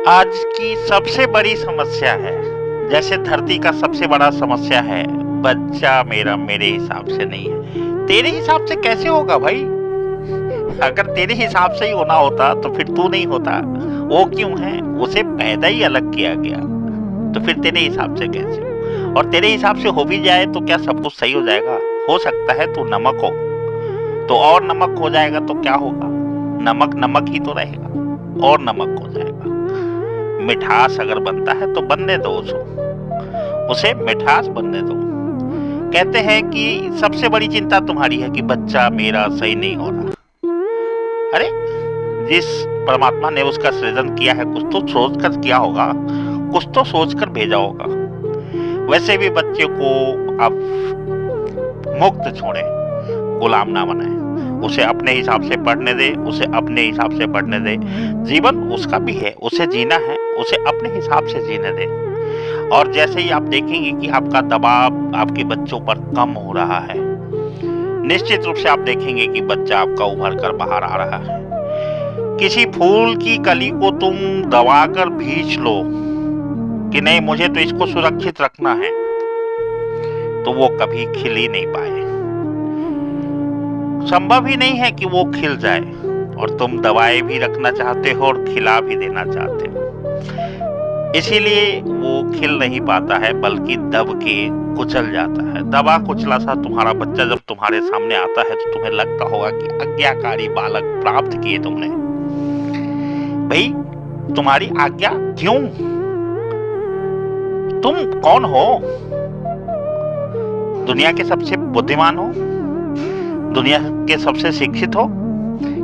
आज की सबसे बड़ी समस्या है, जैसे धरती का सबसे बड़ा समस्या है, बच्चा मेरा मेरे हिसाब से नहीं है। तेरे हिसाब से कैसे होगा भाई? अगर तेरे हिसाब से ही होना होता तो फिर तू नहीं होता। वो क्यों है? उसे पैदा ही अलग किया गया, तो फिर तेरे हिसाब से कैसे हो? और तेरे हिसाब से हो भी जाए तो क्या सब कुछ सही हो जाएगा? हो सकता है तू नमक हो, तो और नमक हो जाएगा तो क्या होगा? नमक नमक ही तो रहेगा और नमक हो जाएगा। मिठास अगर बनता है तो बनने दो उसे मिठास बनने दो। कहते हैं कि सबसे बड़ी चिंता तुम्हारी है कि बच्चा मेरा सही नहीं हो रहा। अरे, जिस परमात्मा ने उसका सृजन किया है कुछ तो सोच कर किया होगा, कुछ तो सोच कर भेजा होगा। वैसे भी बच्चे को आप मुक्त छोड़े, गुलाम ना बनाए। उसे अपने हिसाब से पढ़ने दे, उसे अपने हिसाब से पढ़ने दे। जीवन उसका भी है, उसे जीना है, उसे अपने हिसाब से जीने दे। और जैसे ही आप देखेंगे कि आपका दबाव आपके बच्चों पर कम हो रहा है, निश्चित रूप से आप देखेंगे कि बच्चा आपका उभर कर बाहर आ रहा है। किसी फूल की कली को तुम दबाकर भींच लो कि नहीं मुझे तो इसको सुरक्षित रखना है, तो वो कभी खिल ही नहीं पाए। संभव ही नहीं है कि वो खिल जाए, और तुम दवाएं भी रखना चाहते हो और खिला भी देना चाहते हो। इसीलिए वो खिल नहीं पाता है, बल्कि दब के कुचल जाता है। दबा कुचला सा तुम्हारा बच्चा जब तुम्हारे सामने आता है तो तुम्हें लगता होगा कि आज्ञाकारी बालक प्राप्त किए तुमने। भाई, तुम्हारी आज्ञा क्यों? तुम कौन हो? दुनिया के सबसे बुद्धिमान हो, दुनिया के सबसे शिक्षित हो,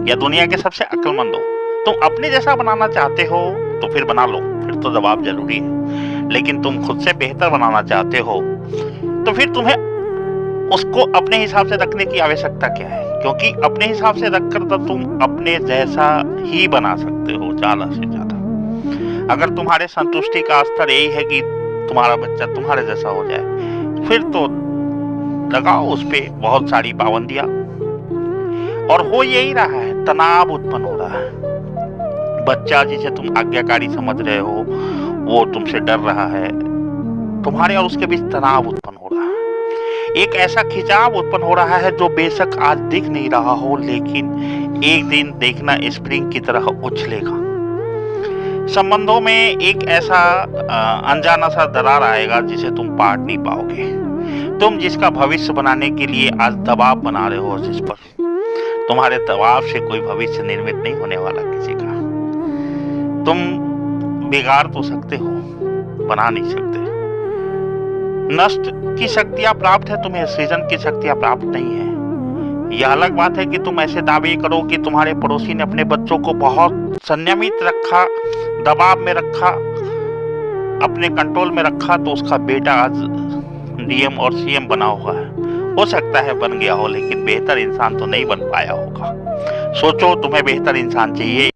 या दुनिया के सबसे अक्लमंद हो? तुम अपने जैसा बनाना चाहते हो तो फिर बना लो, फिर तो जवाब जरूरी है। लेकिन तुम खुद से बेहतर बनाना चाहते हो तो फिर तुम्हें उसको अपने हिसाब से रखने की आवश्यकता क्या है? क्योंकि अपने हिसाब से रखकर तो तुम अपने जैसा ही बना सकते हो, ज्यादा से ज्यादा। अगर तुम्हारे संतुष्टि का स्तर यही है कि तुम्हारा बच्चा तुम्हारे जैसा हो जाए, फिर तो लगाओ उस पे बहुत सारी पाबंदियां। और हो यही रहा है, तनाव उत्पन्न हो रहा है। बच्चा जिसे तुम आज्ञाकारी समझ रहे हो वो तुमसे डर रहा है। तुम्हारे और उसके बीच तनाव उत्पन्न हो रहा है। एक ऐसा खिंचाव उत्पन्न हो रहा है जो बेशक आज दिख नहीं रहा हो, लेकिन एक दिन देखना स्प्रिंग की तरह उछलेगा। संबंधों में एक ऐसा अनजाना सा दरार आएगा जिसे तुम पाट नहीं पाओगे। तुम जिसका भविष्य बनाने के लिए आज दबाव बना रहे हो जिस पर, तुम्हारे दबाव से कोई भविष्य निर्मित नहीं होने वाला किसी का। तुम बिगाड़ तो सकते हो, बना नहीं सकते। नष्ट की शक्तियां प्राप्त है तुम्हें, सृजन की शक्तियां प्राप्त नहीं है। यह अलग बात है कि तुम ऐसे दावे करो कि तुम्हारे पड़ोसी ने अपने बच्चों को बहुत संयमित रखा, दबाव में रखा, अपने कंट्रोल में रखा, तो उसका बेटा आज डीएम और सीएम बना हुआ है। हो सकता है बन गया हो, लेकिन बेहतर इंसान तो नहीं बन पाया होगा। सोचो, तुम्हें बेहतर इंसान चाहिए